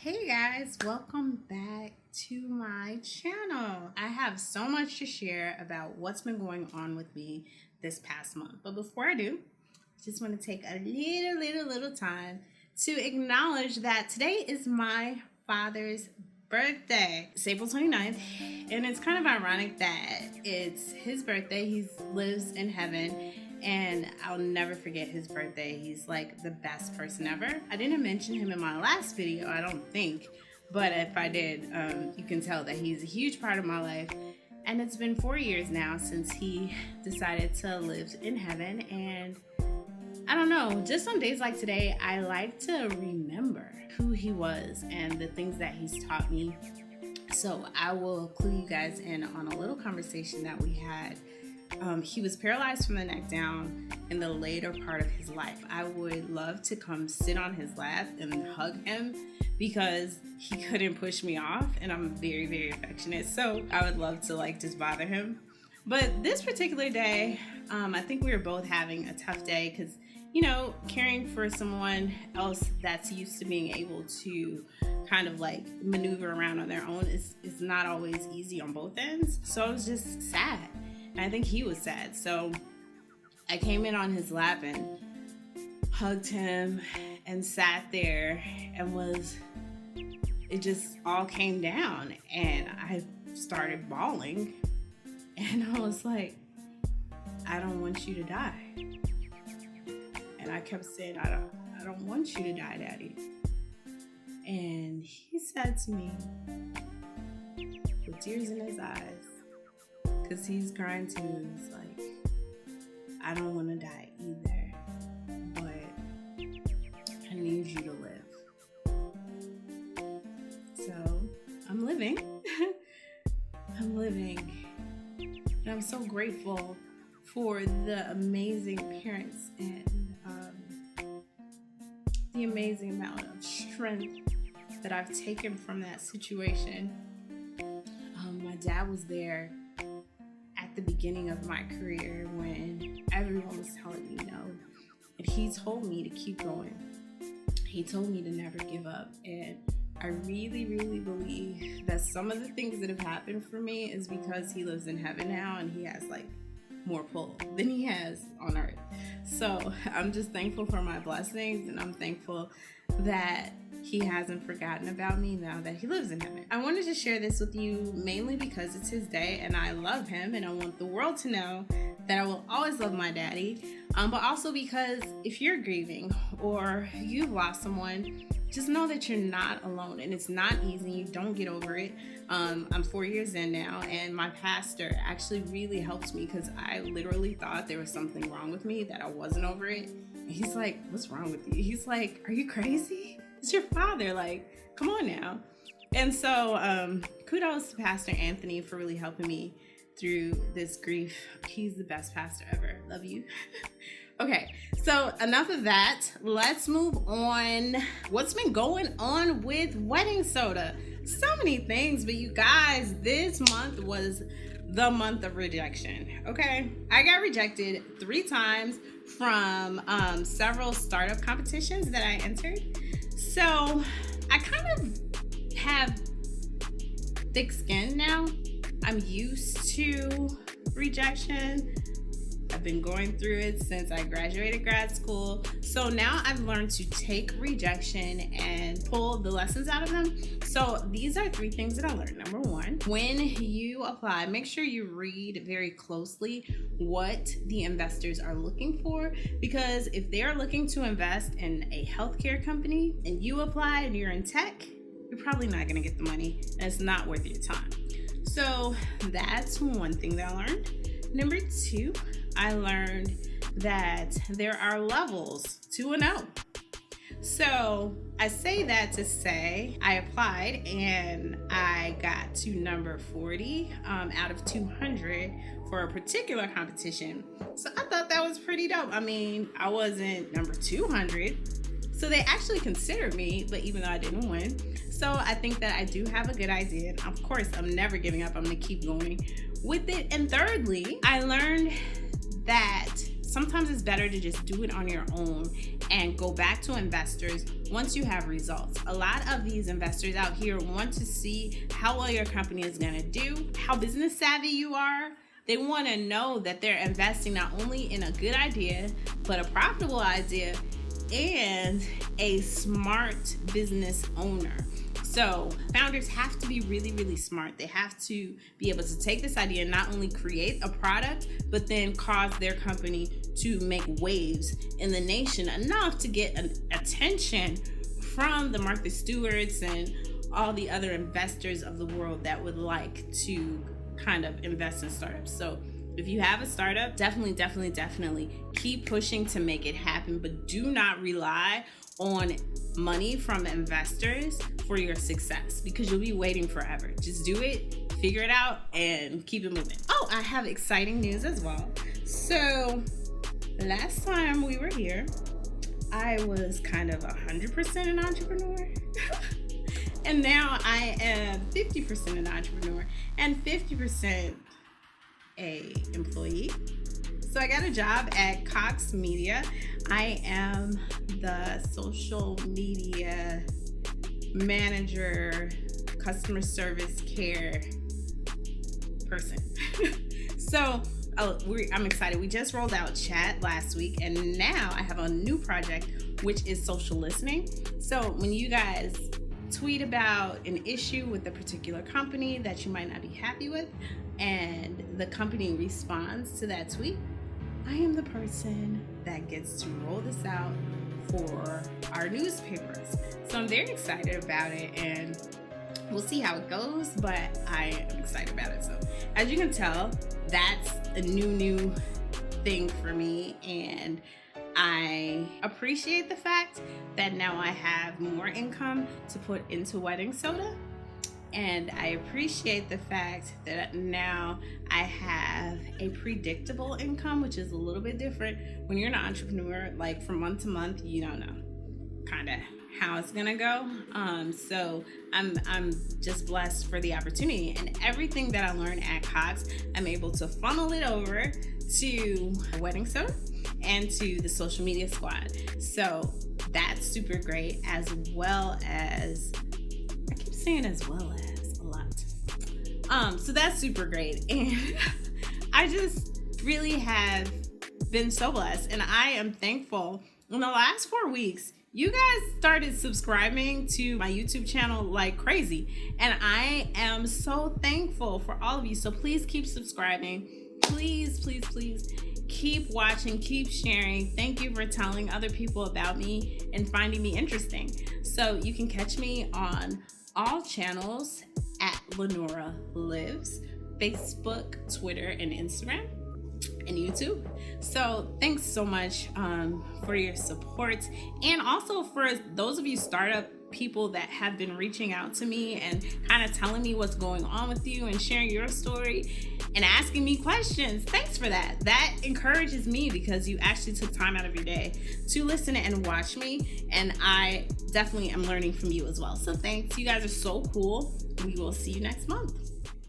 Hey guys, welcome back to my channel. I have so much to share about what's been going on with me this past month. But before I do, I just want to take a little time to acknowledge that today is my father's birthday. It's April 29th, and it's kind of ironic that it's his birthday. He lives in heaven, and I'll never forget his birthday. He's like the best person ever. I didn't mention him in my last video, I don't think, but if I did, you can tell that he's a huge part of my life. And it's been 4 years now since he decided to live in heaven, and I don't know, just on days like today, I like to remember who he was and the things that he's taught me. So I will clue you guys in on a little conversation that we had. He was paralyzed from the neck down in the later part of his life. I would love to come sit on his lap and hug him because he couldn't push me off, and I'm very affectionate. So I would love to just bother him. But this particular day, I think we were both having a tough day because, caring for someone else that's used to being able to kind of maneuver around on their own is not always easy on both ends. So I was just sad. And I think he was sad. So I came in on his lap and hugged him and sat there, and it just all came down, and I started bawling, and I was like, I don't want you to die. And I kept saying, I don't want you to die, Daddy. And he said to me with tears in his eyes, because he's crying to me, he's like, I don't want to die either, but I need you to live. So I'm living. I'm living. And I'm so grateful for the amazing parents and the amazing amount of strength that I've taken from that situation. My dad was there at the beginning of my career when everyone was telling me no, and he told me to keep going. He told me to never give up, and I really believe that some of the things that have happened for me is because he lives in heaven now, and he has more pull than he has on earth. So I'm just thankful for my blessings, and I'm thankful that he hasn't forgotten about me now that he lives in heaven. I wanted to share this with you mainly because it's his day and I love him, and I want the world to know that I will always love my daddy. But also because if you're grieving or you've lost someone, just know that you're not alone, and it's not easy. Don't get over it. I'm 4 years in now, and my pastor actually really helped me because I literally thought there was something wrong with me, that I wasn't over it. And he's like, what's wrong with you? He's like, are you crazy? It's your father. Come on now. And so kudos to Pastor Anthony for really helping me through this grief. He's the best pastor ever. Love you. Okay, so enough of that. Let's move on. What's been going on with Wedding Soda? So many things, but you guys, this month was the month of rejection. Okay, I got rejected 3 times from several startup competitions that I entered. So I kind of have thick skin now. I'm used to rejection. I've been going through it since I graduated grad school. So now I've learned to take rejection and pull the lessons out of them. So these are 3 things that I learned. Number 1, when you apply, make sure you read very closely what the investors are looking for, because if they're looking to invest in a healthcare company and you apply and you're in tech, you're probably not going to get the money, and it's not worth your time. So that's one thing that I learned. Number 2, I learned that there are levels to a no. So I say that to say I applied and I got to number 40 out of 200 for a particular competition. So I thought that was pretty dope. I mean, I wasn't number 200. So they actually considered me, but even though I didn't win. So I think that I do have a good idea. And of course, I'm never giving up. I'm going to keep going with it. And thirdly, I learned that sometimes it's better to just do it on your own and go back to investors once you have results. A lot of these investors out here want to see how well your company is going to do, how business savvy you are. They want to know that they're investing not only in a good idea, but a profitable idea and a smart business owner. So founders have to be really, really smart. They have to be able to take this idea and not only create a product, but then cause their company to make waves in the nation enough to get attention from the Martha Stewarts and all the other investors of the world that would like to kind of invest in startups. So if you have a startup, definitely keep pushing to make it happen, but do not rely on money from investors for your success, because you'll be waiting forever. Just do it, figure it out, and keep it moving. Oh, I have exciting news as well. So last time we were here, I was kind of 100% an entrepreneur. And now I am 50% an entrepreneur and 50% a employee. So I got a job at Cox Media. I am the social media manager, customer service care person. So I'm excited. We just rolled out chat last week, and now I have a new project, which is social listening. So when you guys tweet about an issue with a particular company that you might not be happy with, and the company responds to that tweet, I am the person that gets to roll this out for our newspapers. So I'm very excited about it, and we'll see how it goes, but I am excited about it. So as you can tell, that's a new thing for me, and I appreciate the fact that now I have more income to put into Wedding Soda. And I appreciate the fact that now I have a predictable income, which is a little bit different. When you're an entrepreneur, like from month to month, you don't know kind of how it's gonna go. So I'm just blessed for the opportunity, and everything that I learned at Cox, I'm able to funnel it over to Wedding Soda and to the social media squad. So that's super great, as well as, I keep saying as well as a lot. So that's super great. And I just really have been so blessed, and I am thankful. In the last 4 weeks, you guys started subscribing to my YouTube channel like crazy, and I am so thankful for all of you. So please keep subscribing. Please keep watching, keep sharing. Thank you for telling other people about me and finding me interesting. So you can catch me on all channels at Lenora Lives, Facebook, Twitter, and Instagram, and YouTube. So thanks so much for your support, and also for those of you startup people that have been reaching out to me and kind of telling me what's going on with you and sharing your story and asking me questions. Thanks for that. That encourages me, because you actually took time out of your day to listen and watch me, and I definitely am learning from you as well. So thanks. You guys are so cool. We will see you next month.